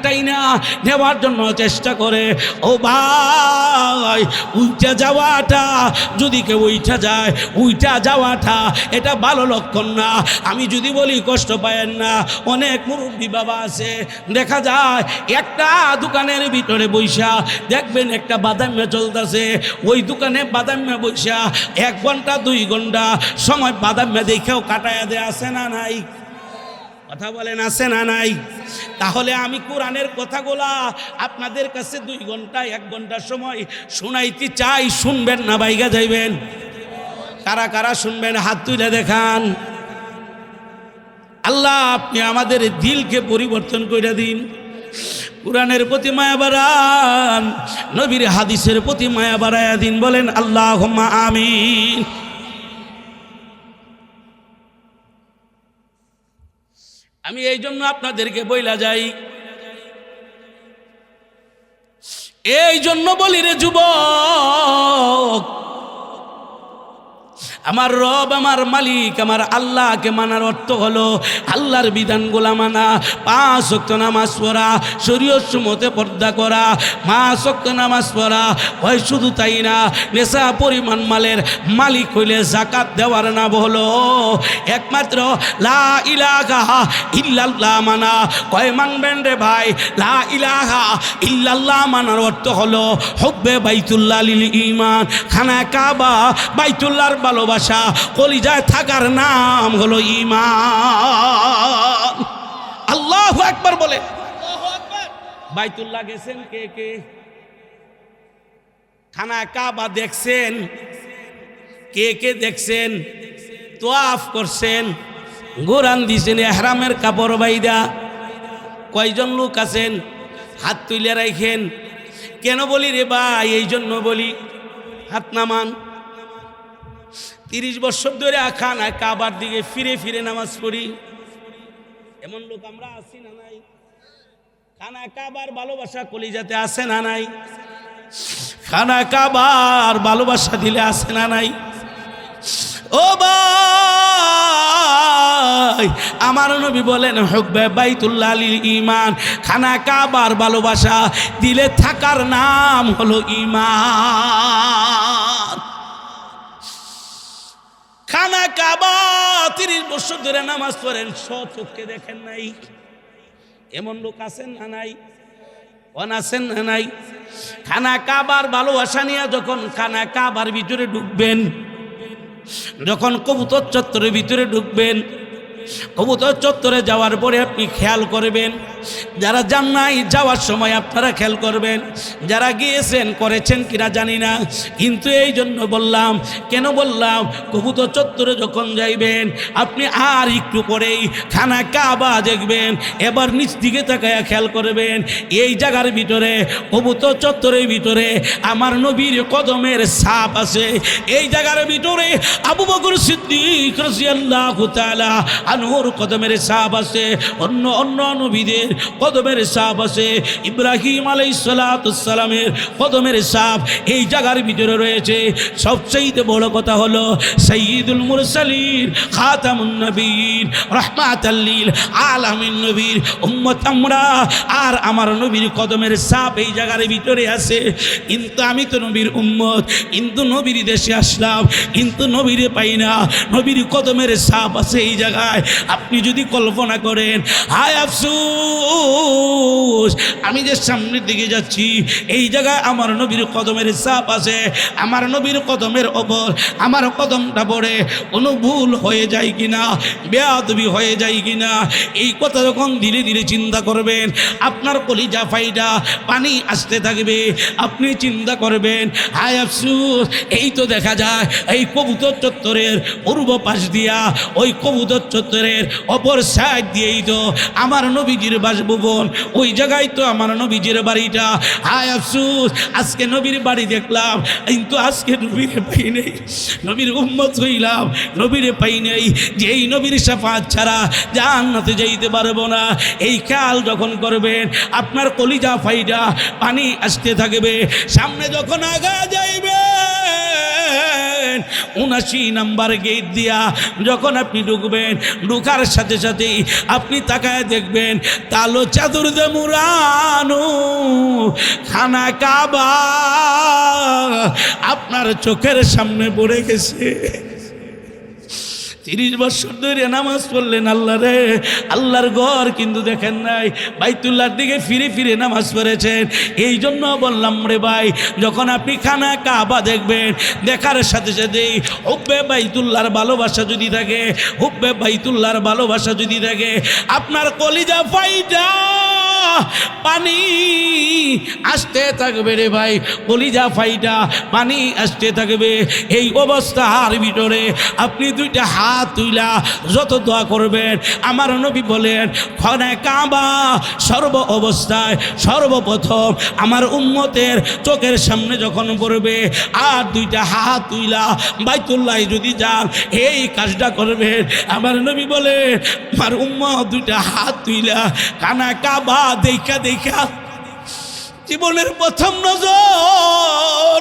টাইনা নেওয়ার জন্য চেষ্টা করে। ও ভাই, উইটা যাওয়াটা, যদি কেউ উইটা যাওয়াটা এটা ভালো লক্ষণ না। আমি যদি বলি কষ্ট পায়েন না, অনেক মুরব্বী বাবা আছে, দেখা যায় একটা দোকানের ভিতরে বইসা দেখবেন একটা বাদামে চলতেছে, ওই দোকানে বাদামে বইসা 1 ঘন্টা 2 ঘন্টা সময় বাদামে দেখেও কাটায়া দেয়, আছে না নাই? কথা বলেন আছে না নাই? তাহলে আমি কোরআনের কথাগুলা আপনাদের কাছে 2 ঘন্টা 1 ঘন্টা সময় শুনাইতে চাই, শুনবেন না বাইগা যাইবেন? কারা কারা শুনবেন হাত তুলে দেখান। আল্লাহ আপনি আমাদের দিলকে পরিবর্তন করে দিন, কোরআনের প্রতি মায়া বাড়ান, নবীর হাদিসের প্রতি মায়া বাড়ায়া দিন। বলেন আল্লাহুম্মা আমিন। আমি এই জন্য আপনাদেরকে বইলা যাই, এই জন্য বলি রে যুবক, আমার রব, আমার মালিক, আমার আল্লাহকে মানার অর্থ হলো আল্লাহর বিধানগুলা মানা, 5 ওয়াক্ত নামাজ পড়া, শরীয়ত সুন্নতে পর্দা করা, 5 ওয়াক্ত নামাজ পড়া। হয় শুধু তাই না, নেশা পরিমাণ মালের মালিক হইলে যাকাত দেওয়ার না হলো একমাত্র লা ইলাহা ইল্লাল্লাহ মানা। কয় মানবেন রে ভাই? লা ইলাহা ইল্লাল্লাহ মানার অর্থ হলো হুব্বে বাইতুল্লাহ লিল ঈমান, খানা কাবা বাইতুল্লাহর ভালোবাসা, কলিজায় থাকার নাম হলো ঈমান। আল্লাহু আকবার বলে। বাইতুল্লাহ গেছেন কে কে? খানা কাবা দেখছেন কে কে? দেখছেন? তোয়াফ করছেন, গোরান দিছেন, ইহরামের কাপড় বাইদা। কয়জন লোক আছেন? হাত তুলে রাখেন। কেন বলি রে ভাই? এই জন্য বলি, হাত নামান। 30 বছর ধরে খানা কাবার দিকে ফিরে ফিরে নামাজ পড়ি, এমন লোক আমরা আছি না নাই? খানা কাবার ভালোবাসা কলিজাতে আছে না নাই? খানা কাবার ভালোবাসা দিলে আছে না নাই? ও ভাই, আমার নবী বলেন হুব্বে বাইতুল্লাহ লিল ঈমান, খানা কাবার ভালোবাসা দিলে থাকার নাম হলো ঈমান। খানা কাবা 30 বছর ধরে নামাজ পড়েন, চোখকে দেখেন নাই? এমন লোক আছেন না নাই? আছেন না নাই? খানা কাবার ভালোবাসা নিয়ে যখন খানা কাবার ভিতরে ঢুকবেন, যখন কবুতর চত্বরের ভিতরে ঢুকবেন, কবুতর চত্বরে যাওয়ার পরে আপনি খেয়াল করবেন, যারা যান নাই যাওয়ার সময় আপনারা খেয়াল করবেন, যারা গিয়েছেন করেছেন কিনা জানি না, কিন্তু এই জন্য বললাম। কেন বললাম? কবুতর চত্বরে যখন যাইবেন আপনি আর একটু পরেই খানা কাবা দেখবেন। এবার নিচ দিকে তাকায়া খেয়াল করবেন, এই জায়গার ভিতরে কবুতর চত্বরের ভিতরে আমার নবীর কদমের ছাপ আছে। এই জায়গার ভিতরে আবু বকর সিদ্দিক রাদিয়াল্লাহু তাআলা আনহুর কদমের ছাপ আছে, অন্য অন্য নবীদের কদমের ছাপ আছে, ইব্রাহিম আলাইহিস সালাতুস সালামের কদমের ছাপ এই জায়গার ভিতরে রয়েছে। সবচেয়ে বড় কথা হলো সাইয়্যিদুল মুরসালিন, খাতামুন নবীন, রাহমাতাল লিল আলামিন নবীর উম্মত আমরা, আর আমার নবীর কদমের ছাপ এই জায়গার ভিতরে আছে। কিন্তু আমি তো নবীর উম্মত, কিন্তু নবীর দেশে আসলাম, কিন্তু নবীরে পাই না। নবীর কদমের ছাপ আছে এই জায়গায়। আপনি যদি কল্পনা করেন, হায় আফসোস, আমি যে সামনের দিকে যাচ্ছি এই জায়গায় আমার নবীর কদমের ছাপ আছে, আমার নবীর কদমের ওপর আমার কদমটা পড়ে কোনো ভুল হয়ে যায় কিনা, বেয়াদবি হয়ে যায় কিনা, এই কথা যখন ধীরে ধীরে চিন্তা করবেন আপনার কলিজা ফাইডা পানি আসতে থাকবে। আপনি চিন্তা করবেন, হায় আফসোস, এই তো দেখা যায় এই কবুতর চত্বরের পূর্ব পাশ দিয়া, ওই কবুতর চত্বরের অপর সাইড দিয়েই তো আমার নবীজির বাসভবন, ওই জায়গায় তো আমার নবীজির বাড়িটা। হায় আফসোস, আজকে নবীর বাড়ি দেখলাম কিন্তু আজকে নবীরে পাই নেই। নবীর উম্মত হইলাম, নবীরে পাই নেই। যে এই নবীর শাফাত ছাড়া জান্নাতে যাইতে পারবো না। এই খেয়াল যখন করবেন আপনার কলিজা ফাইডা পানি আসতে থাকবে। সামনে যখন আগা যাইবে 79 নাম্বার গেট দিয়া যখন আপনি ঢুকবেন, ঢুকার সাথে সাথেই আপনি তাকায় দেখবেন কালো চাদর দিয়ে মুড়ানো খানা কাবা আপনার চোখের সামনে পড়ে গেছে। 30 বছর ধরে নামাজ পড়লেন, আল্লাহ রে, আল্লাহর ঘর কিন্তু দেখেন নাই, বাইতুল্লাহর দিকে ফিরে ফিরে নামাজ পড়েছেন। এই জন্য বললাম রে ভাই, যখন আপনি খানা কাবা দেখবেন, দেখার সাথে সাথেই হুব্বে বাইতুল্লাহর ভালোবাসা যদি থাকে, হুব্বে বাইতুল্লাহর ভালোবাসা যদি থাকে, আপনার কলিজা ফাইটা পানি আসতে থাকবে রে ভাই, কলিজা ফাইটা পানি আসতে থাকবে। এই অবস্থার ভিতরে আপনি 2টা হাত তুইলা যত দোয়া করবেন, আমার নবী বলেন খানা কাবা সর্ব অবস্থায় সর্বপ্রথম আমার উম্মতের চোখের সামনে যখন পড়বে, আর 2টা হাত তুইলা বাইতুল্লাহ যদি যান এই কাজটা করবেন, আমার নবী বলে আমার উম্মত 2টা হাত তুইলা খানা কাবা দেখা দেখা জীবনের প্রথম নজর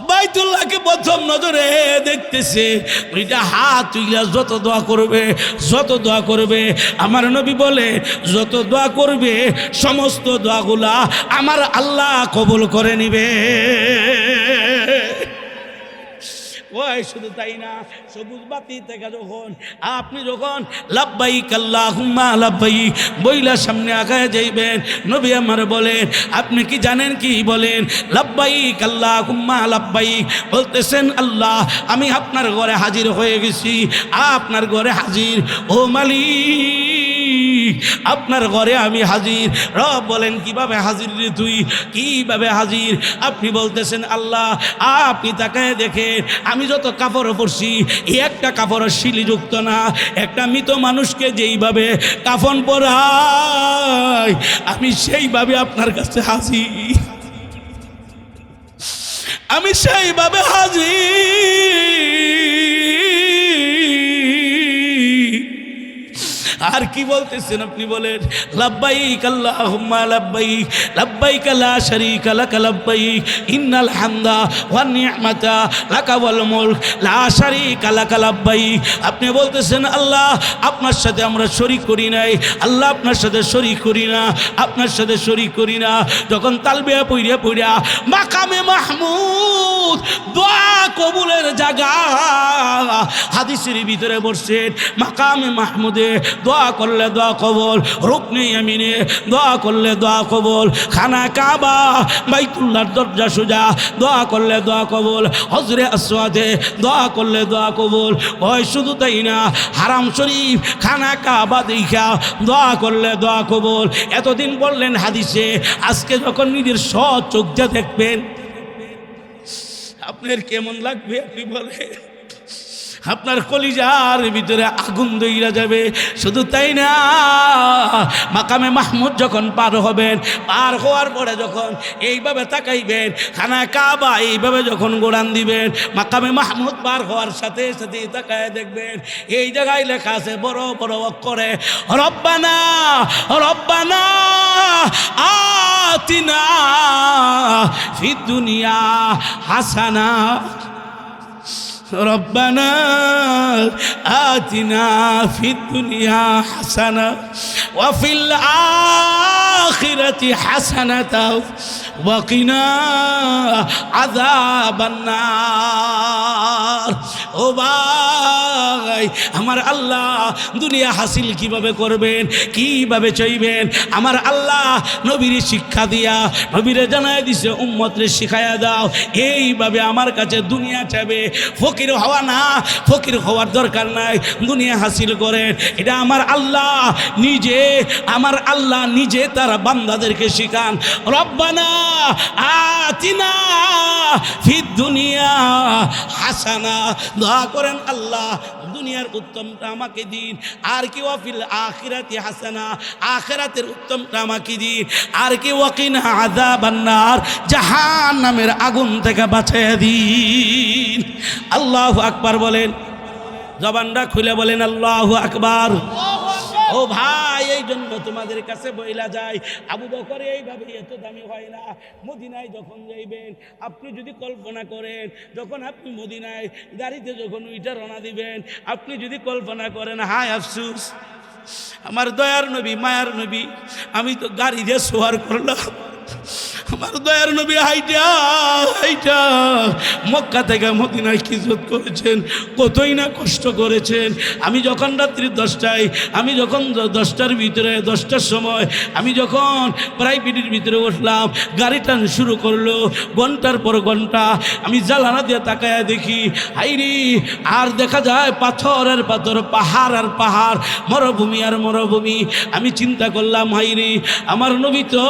বাইতুল্লাহকে প্রথম নজরে দেখতেছে। ওইটা হাত তুইলা যত দোয়া করবে আমার নবী বলে যত দোয়া করবে সমস্ত দোয়াগুলা আমার আল্লাহ কবুল করে নিবে। ওই শুধু তাই না, সবুজ বাতি থেকে আপনি যখন লাব্বাইক আল্লাহুম্মা লাব্বাইক বইলা সামনে আগায় যাইবেন, নবী আমার বলেন আপনি কি জানেন কি বলেন? লাব্বাইক আল্লাহুম্মা লাব্বাইক বলতেছেন আল্লাহ আমি আপনার ঘরে হাজির হয়ে গেছি, আপনার ঘরে হাজির ও মালিক, আপনার ঘরে আমি হাজির। রব বলেন কিভাবে হাজির রে তুই, কিভাবে হাজির? আপনি বলতেছেন আল্লাহ আপনি তাকায় দেখেন আমি যত কাপড় পরছি একটা কাপড় শিলিযুক্ত না, একটা মৃত মানুষকে যেইভাবে কাফন পরাই আমি সেইভাবে আপনার কাছে হাজির, আমি সেইভাবে হাজির। আর কি বলতেছেন আপনি বলেন লাব্বাইক আল্লাহুম্মা লাব্বাইক লাব্বাইক লা শারীকা লাক লাব্বাইক ইন্নাল হামদা ওয়ান নি'মাতা লাকা ওয়াল মুলক লা শারীকা লাক লাব্বাইক। আপনি বলতেছেন আল্লাহ আপনার সাথে আমরা শরীক করি নাই, আল্লাহ আপনার সাথে শরীক করি না, আপনার সাথে শরীক করি না। যখন তালবিয়া পড়িয়া মাকামে মাহমুদ দোয়া কবুলের জায়গা হাদিসের ভিতরে বসছেন, মাকামে মাহমুদে দোয়া করলে দোয়া কবুল, রুকনে ইয়ামিনে দোয়া করলে দোয়া কবুল, খানা কাবা বাইতুল্লাহর দরজা সোজা দোয়া করলে দোয়া কবুল, হজরে আসওয়াদে দোয়া করলে দোয়া কবুল। ওই শুধু তাই না, হারাম শরীফ খানা কাবা দেখা দোয়া করলে দোয়া কবুল। এতদিন বললেন হাদিসে, আজকে যখন নিজের চোখ দিয়ে দেখবেন আপনার কেমন লাগবে আপনি বলেন? আপনার কলিজার ভিতরে আগুন দইরা যাবে। শুধু তাই না, মাকামে মাহমুদ যখন পার হবেন, পার হওয়ার পরে যখন এইভাবে তাকাইবেন খানা কাবা এইভাবে যখন গোড়ান দিবেন, মাকামে মাহমুদ পার হওয়ার সাথে সাথে তাকায় দেখবেন এই জায়গায় লেখা আছে বড় বড় অক্ষরে রব্বানা রব্বানা আতিনা ফিদ দুনিয়া হাসানা ربنا آتنا في الدنيا حسنة وفي الآخرة حسنة وقنا عذاب النار। ও ভাই আমার আল্লাহ দুনিয়া হাসিল কিভাবে করবেন, কিভাবে চাইবেন? আমার আল্লাহ নবীর শিক্ষা দিয়া নবীরে জানায় দিছে উম্মতরে শিখায়া দাও এইভাবে আমার কাছে দুনিয়া চাবে। ফকির হওয়া না, ফকির হওয়ার দরকার নাই, দুনিয়া হাসিল করেন। এটা আমার আল্লাহ নিজে, আমার আল্লাহ নিজে তার বান্দাদেরকে শিখান। রব্বানা আতিনা ফিদ দুনিয়া হাসানা, দোয়া করেন আল্লাহ দুনিয়ার উত্তমটা আমাকে দিন, আর কি ওয়াফিল আখিরাতি হাসানা, আখিরাতের উত্তমটা আমাকে দিন, আর কি ওয়াকিনা আযাবান নার, জাহান্নামের আগুন থেকে বাঁচিয়ে দিন। আল্লাহু আকবার বলেন, জবানটা খুলে বলেন আল্লাহু আকবার। ও ভাই এই জন্য তোমাদের কাছে বইলা যায় আবু বকর এইভাবে এত দামি হয় না। মদিনায় যখন যাইবেন আপনি যদি কল্পনা করেন, যখন আপনি মদিনায় গাড়িতে যখন উইটা রওনা দিবেন, আপনি যদি কল্পনা করেন হায় আফসুস আমার দয়ার নবী মায়ার নবী, আমি তো গাড়ি দিয়ে সোয়ার করলাম, আমার দয়ার নবী হাইটা হাইটা মক্কা থেকে মদিনায় হিজরত করেছেন, কতই না কষ্ট করেছেন। আমি যখন রাত্রি 10টায়, আমি যখন 10টার ভিতরে 10টার সময় আমি যখন প্রাইভেটের ভিতরে উঠলাম, গাড়ি টান শুরু করলো, ঘন্টার পর ঘন্টা আমি জ্বালানা দিয়ে তাকায় দেখি হাইরি, আর দেখা যায় পাথর আর পাথর, পাহাড় আর পাহাড়, মরুভূমি আর মরুভূমি। আমি চিন্তা করলাম হাইরি আমার নবী তো,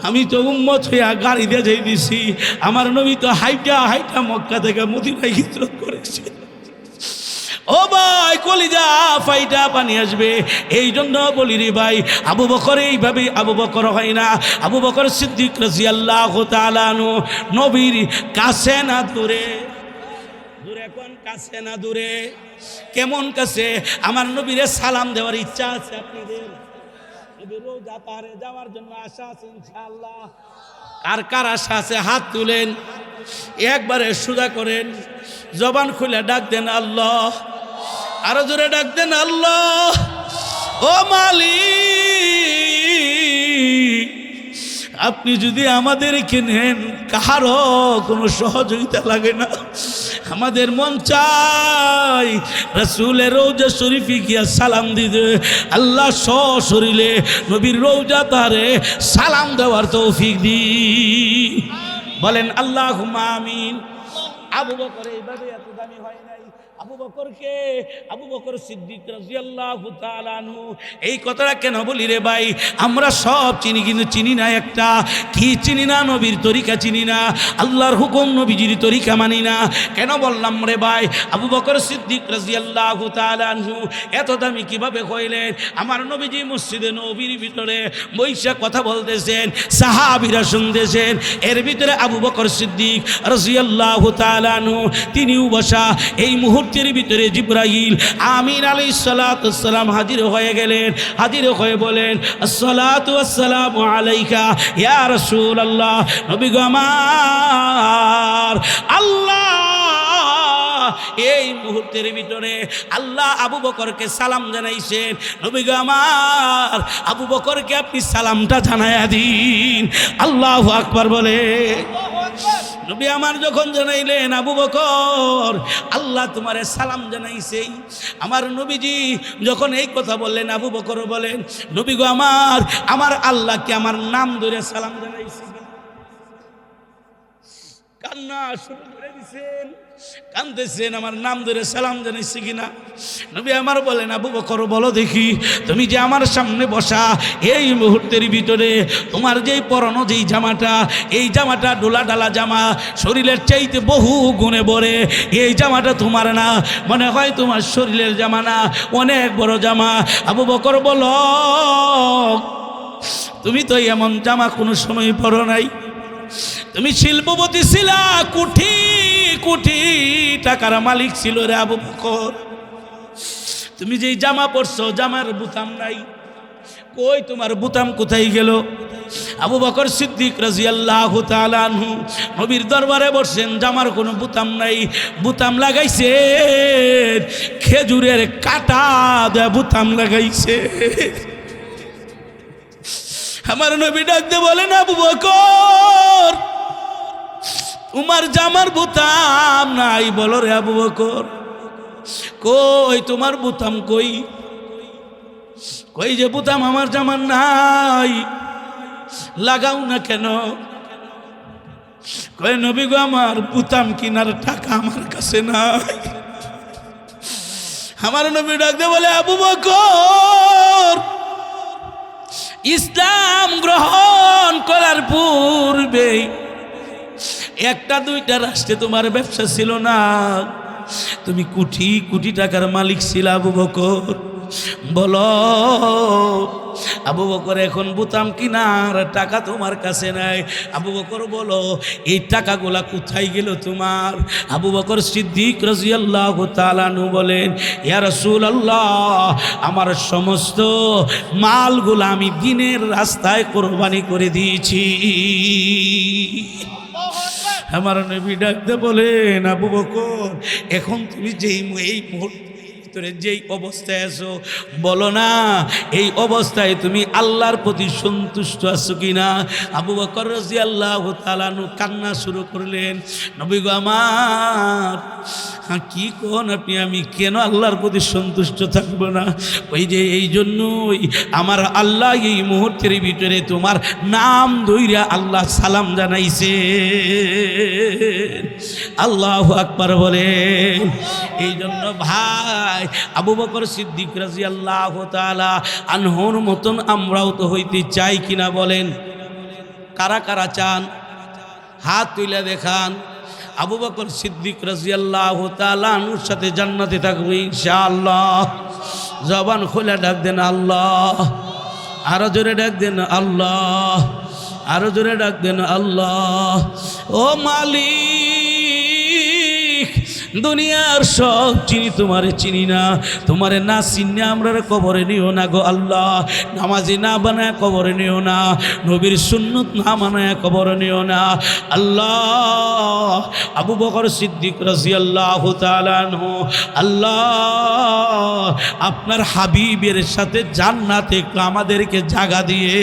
আমি তো উম্মত হইয়া গাড়ি দিয়ে যাই দিছি, আমার নবী তো হাইটা হাইটা মক্কা থেকে মদিনায় হিজরত করেছে। ও ভাই কলিজা ফাইটা পানি আসবে। এই জন্য বলি রে ভাই, আবু বকর এইভাবে আবু বকর হয় না, আবু বকর সিদ্দিক রাদিয়াল্লাহু তাআলা আনহু নবীর কাছে না দূরে, দূরে কোন কাছে না দূরে, কেমন কাছে? আমার নবীরে সালাম দেওয়ার ইচ্ছা আছে আপনাদের? নবীর রওজা পাহাড়ে যাওয়ার জন্য আশা আছে ইনশাআল্লাহ? কার কার আশা আছে হাত তুলেন, একবারে সুদা করেন, জবান খুলে ডাক দেন আল্লাহ, আরো জোরে ডাক দেন আল্লাহ। ও মালিক, আপনি যদি আমাদেরকে নেন, কারো কোনো সহযোগিতা লাগে না। আমাদের মন চাই রাসূলের রওজা শরীফে গিয়া সালাম দিতে, আল্লাহ সশরীরে নবীর রওজা তারে সালাম দেওয়ার তৌফিক দি। বলেন আল্লাহুম্মা আমিন। আবু বকর এইভাবে এত দামি হয় নাই। আবু বকর সিদ্দিক রাদিয়াল্লাহু তাআলা আনহু। এই কথাটা কেন বলি রে ভাই? আমরা সব চিনি, কিন্তু চিনি না একটা কি চিনি না, নবীর তরিকা চিনি না, আল্লাহর হুকুম নবীজির তরিকা মানি না। কেন বললাম রে ভাই? আবু বকর সিদ্দিক রাদিয়াল্লাহু তাআলা আনহু এত দামি কিভাবে হইলেন? আমার নবীজি মসজিদে নবীর ভিতরে বৈশা কথা বলতেছেন, সাহাবীরা শুনতেছেন। এর ভিতরে আবু বকর সিদ্দিক রাদিয়াল্লাহু তাআলা আনহু তিনিও বসা। এই মুহূর্তের ভিতরে জিবরাইল আমিন আলাইহিস সালাতু ওয়াস সালাম হাজির হয়ে গেলেন। হাজির হয়ে বলেন, আসসালাতু ওয়াসসালামু আলাইকা ইয়া রাসূলুল্লাহ। নবী গো আমার, আল্লাহ এই মুহূর্তের ভিতরে আল্লাহ আবু বকরকে সালাম জানাইছেন। নবী গো আমার, আবু বকরকে আপনি সালামটা জানায়া দিন। আল্লাহু আকবার বলে। নবী আমার যখন জানাইলেন, আবু বকর আল্লাহ তোমারে সালাম জানাইছে। আমার নবীজি যখন এই কথা বললেন, আবু বকর বলেন, নবী গো আমার, আমার আল্লাহকে আমার নাম ধরে সালাম জানাইছে। কান্না শুরু করে দিছেন, কাঁদতেছেন, আমার নাম ধরে সালাম জানাইছে কিনা? নবী আমার বলেন, আবু বকর বলো দেখি, তুমি যে আমার সামনে বসা, এই মুহূর্তের ভিতরে তোমার যেই পরনো যেই জামাটা, এই জামাটা ডোলা ডালা জামা, শরীরের চাইতে বহু গুণে বড়ে। এই জামাটা তোমার না, মনে হয় তোমার শরীরের জামা না, অনেক বড় জামা। আবু বকর বলো, তুমি তো এমন জামা কোনো সময় পরো নাই। তুমি শিল্পপতি ছিলা, কোটি কোটি টাকার মালিক ছিল রে আবু বকর। তুমি যেই জামা পরছো, জামার বুতাম নাই, কই তোমার বুতাম কোথায় গেল? আবু বকর সিদ্দিক রাদিয়াল্লাহু তাআলা আনহু নবীর দরবারে বসেন, জামার কোনো বুতাম নাই। বুতাম লাগাইছে খেজুরের কাটা দেয়া বুতাম লাগাইছে। আমার নবী ডাকতে বলেন, আবু বকর তোমার জামার বুতাম নাই বলো রে আবু বকর, কই তোমার বুতাম কই? কই যে বুতাম আমার জামার নাই, লাগাও না কেন? কই নবী গো আমার, বুতাম কিনার টাকা আমার কাছে নাই। আমার নবী ডাকতে বলে, আবু বকর ইসলাম গ্রহণ করার পূর্বে একটা দুইটা রাষ্ট্রে তোমার ব্যবসা ছিল না, তুমি কোটি কোটি টাকার মালিক ছিল আবু বকর। বলো আবু বকর, এখন বুতাম কিনার টাকা তোমার কাছে নাই। আবু বকর বলো, এই টাকাগুলা কোথায় গেল তোমার? আবু বকর সিদ্দিক রাদিয়াল্লাহু তাআলা আনহু বলেন, ইয়া রাসূলুল্লাহ, আমার সমস্ত মালগুলা আমি দ্বীনের রাস্তায় কোরবানি করে দিয়েছি। আমার নবী ডাকতে বলেন, আবু বকর এখন তুমি যেই এই মুহূর্তে যেই অবস্থায় আছো, বলো না এই অবস্থায় তুমি আল্লাহর প্রতি সন্তুষ্ট আছো কিনা? আবু বকর রাদিয়াল্লাহু তাআলা আনহু কান্না শুরু করলেন। নবী গো আমার, হ্যাঁ কি কোন আপনি, আমি কেন আল্লাহর প্রতি সন্তুষ্ট থাকবো না? ওই যে এই জন্যই আমার আল্লাহ এই মুহূর্তের ভিতরে তোমার নাম ধইরা আল্লাহ সালাম জানাইছে। আল্লাহু আকবার বলেন। এই জন্য ভাই আবু বকর সিদ্দিক রাদিয়াল্লাহু তাআলা আনহুর মতন আমরাও তো হইতে চাই কিনা বলেন? কারা কারা চান? হাত তুলে দেখান। আবু বকর সিদ্দিক রাদিয়াল্লাহু তাআলা আনহুর সাথে জান্নাতে থাকবো ইনশাআল্লাহ। জবান খুলে ডাক দেন আল্লাহ, আরো জোরে ডাক দেন আল্লাহ, আরো জোরে ডাক দেন আল্লাহ। ও মালিক, দুনিয়ার সব চিনি, তোমারে চিনি না। তোমারে না চিনি আমরা কবরে নিও না গো আল্লাহ। নামাজি না বানায় কবরে নিও না, নবীর সুন্নত না বানায় কবরে নিও না আল্লাহ। আবু বকর সিদ্দিক রাদিয়াল্লাহু তাআলা আনহু, আল্লাহ আপনার হাবিবের সাথে জান্নাতে একটু আমাদেরকে জায়গা দিয়ে